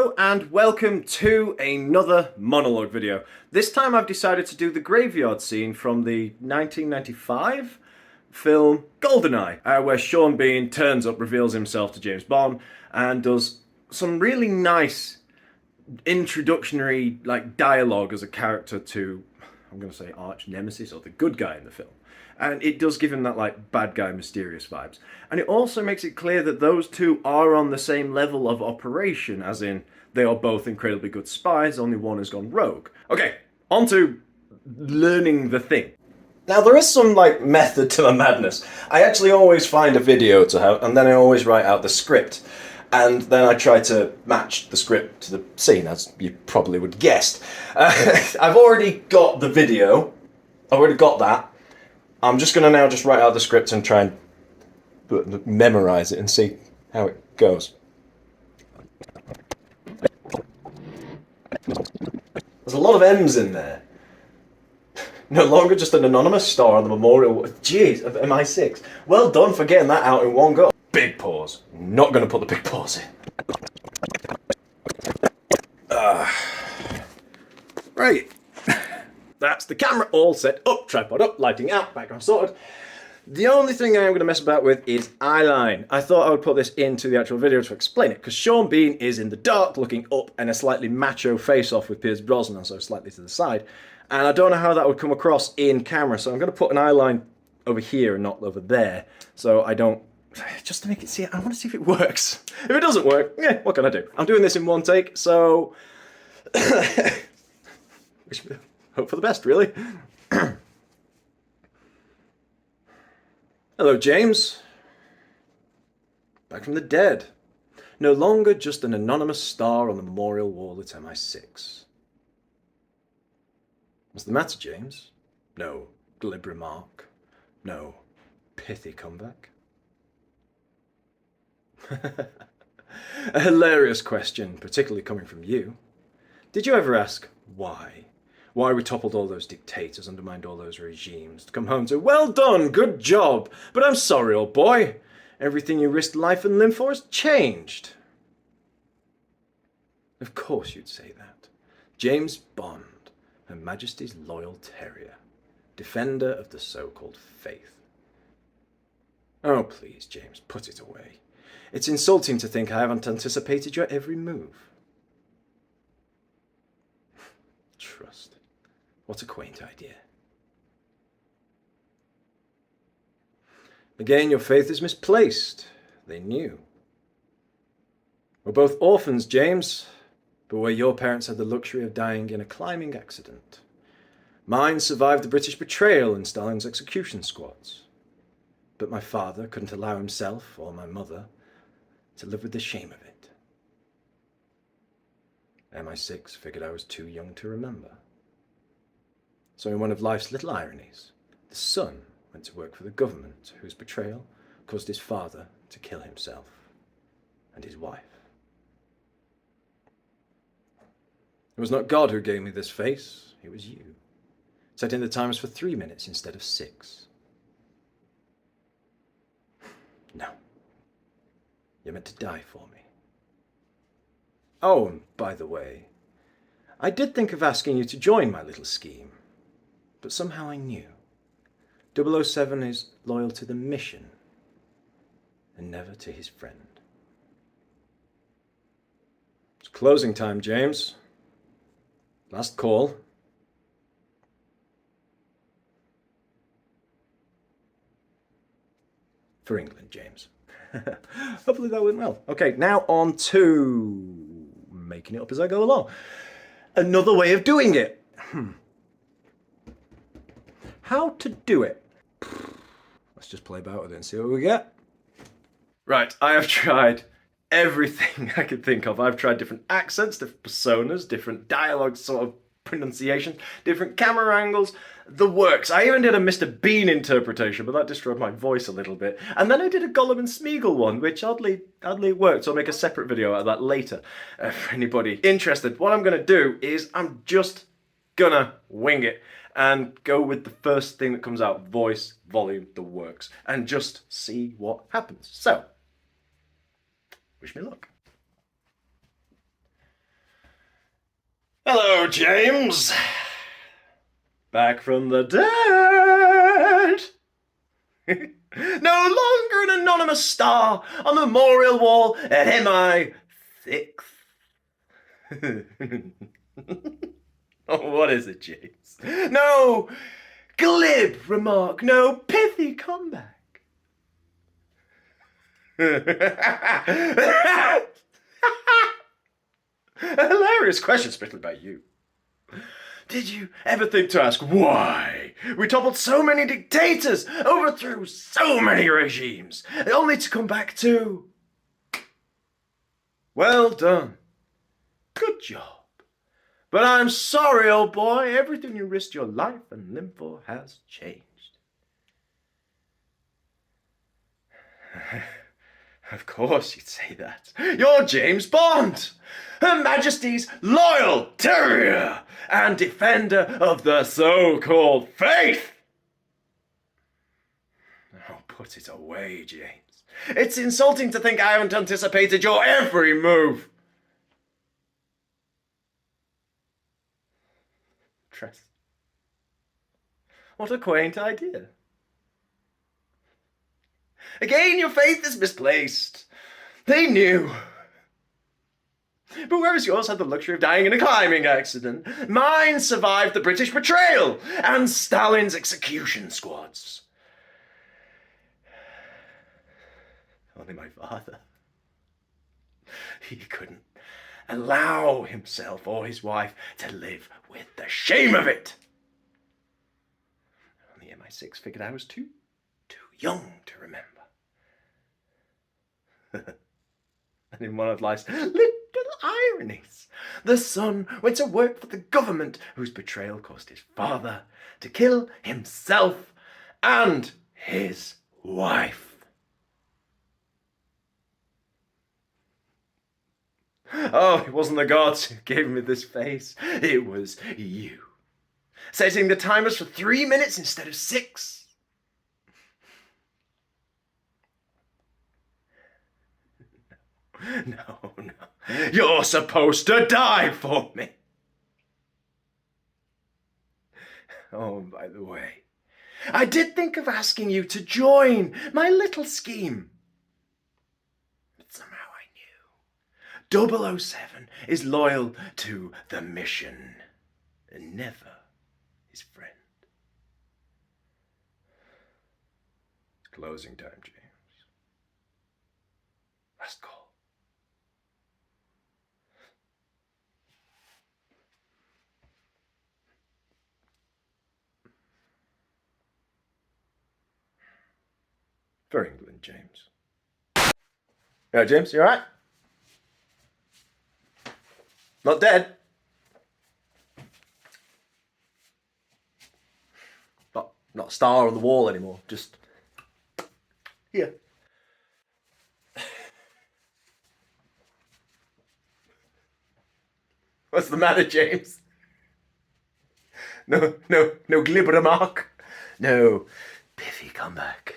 Hello and welcome to another monologue video. This time I've decided to do the graveyard scene from the 1995 film GoldenEye, where Sean Bean turns up, reveals himself to James Bond, and does some really nice introductory dialogue as a character to, I'm going to say, arch nemesis or the good guy in the film. And it does give him that bad guy mysterious vibes. And it also makes it clear that those two are on the same level of operation, as in they are both incredibly good spies, only one has gone rogue. Okay, on to learning the thing. Now there is some method to the madness. I actually always find a video to have, and then I always write out the script. And then I try to match the script to the scene, as you probably would guess. I've already got the video. I've already got that. I'm just going to now just write out the script and try and memorize it and see how it goes. There's a lot of M's in there. No longer just an anonymous star on the memorial. Jeez, of MI6. Well done for getting that out in one go. Big pause. Not going to put the big pause in. Right. That's the camera all set up, tripod up, lighting out, background sorted. The only thing I'm going to mess about with is eyeline. I thought I would put this into the actual video to explain it, because Sean Bean is in the dark looking up and a slightly macho face-off with Pierce Brosnan, so slightly to the side. And I don't know how that would come across in camera, so I'm going to put an eyeline over here and not over there, so I don't... Just to make it see, I want to see if it works. If it doesn't work, yeah, what can I do? I'm doing this in one take, so... Hope for the best, really. Hello, James. Back from the dead. No longer just an anonymous star on the memorial wall at MI6. What's the matter, James? No glib remark. No pithy comeback. A hilarious question, particularly coming from you. Did you ever ask why? Why we toppled all those dictators, undermined all those regimes, to come home to, well done, good job, but I'm sorry, old boy. Everything you risked life and limb for has changed. Of course you'd say that. James Bond, Her Majesty's loyal terrier, defender of the so-called faith. Oh, please, James, put it away. It's insulting to think I haven't anticipated your every move. Trust. What a quaint idea. Again, your faith is misplaced. They knew. We're both orphans, James, but where your parents had the luxury of dying in a climbing accident. Mine survived the British betrayal in Stalin's execution squads. But my father couldn't allow himself, or my mother, to live with the shame of it. MI6 figured I was too young to remember. So in one of life's little ironies, the son went to work for the government, whose betrayal caused his father to kill himself and his wife. It was not God who gave me this face, it was you, setting the timers for 3 minutes instead of 6. No, you're meant to die for me. Oh, and by the way, I did think of asking you to join my little scheme. But somehow I knew. 007 is loyal to the mission and never to his friend. It's closing time, James. Last call. For England, James. Hopefully that went well. Okay, now on to making it up as I go along. Another way of doing it. How to do it? Let's just play about with it and see what we get. Right, I have tried everything I could think of. I've tried different accents, different personas, different dialogue sort of pronunciation, different camera angles, the works. I even did a Mr. Bean interpretation, but that destroyed my voice a little bit. And then I did a Gollum and Smeagol one, which oddly worked, so I'll make a separate video out of that later. For anybody interested, what I'm going to do is I'm just gonna wing it and go with the first thing that comes out, voice, volume, the works, and just see what happens. So, wish me luck. Hello, James. Back from the dead. No longer an anonymous star on the memorial wall at MI6. Oh, what is it, James? No glib remark, no pithy comeback. A hilarious question, especially by you. Did you ever think to ask why we toppled so many dictators, overthrew so many regimes, only to come back to... Well done. Good job. But I'm sorry, old boy, everything you risked your life and limb for has changed. Of course you'd say that. You're James Bond, Her Majesty's loyal terrier and defender of the so-called faith. Oh, put it away, James. It's insulting to think I haven't anticipated your every move. Trust. What a quaint idea. Again, your faith is misplaced. They knew. But whereas yours had the luxury of dying in a climbing accident, mine survived the British betrayal and Stalin's execution squads. Only my father. He couldn't allow himself or his wife to live with the shame of it. And the MI6 figured I was too young to remember. And in one of life's little ironies, the son went to work for the government whose betrayal caused his father to kill himself and his wife. Oh, it wasn't the gods who gave me this face. It was you. Setting the timers for 3 minutes instead of 6. No. You're supposed to die for me. Oh, by the way, I did think of asking you to join my little scheme. But somehow I knew 007 is loyal to the mission and never his friend. Closing time, James. Last call. For England, James. Yeah, James, you alright? Not dead? Not a star on the wall anymore, just here. What's the matter, James? No glib remark? No pithy comeback.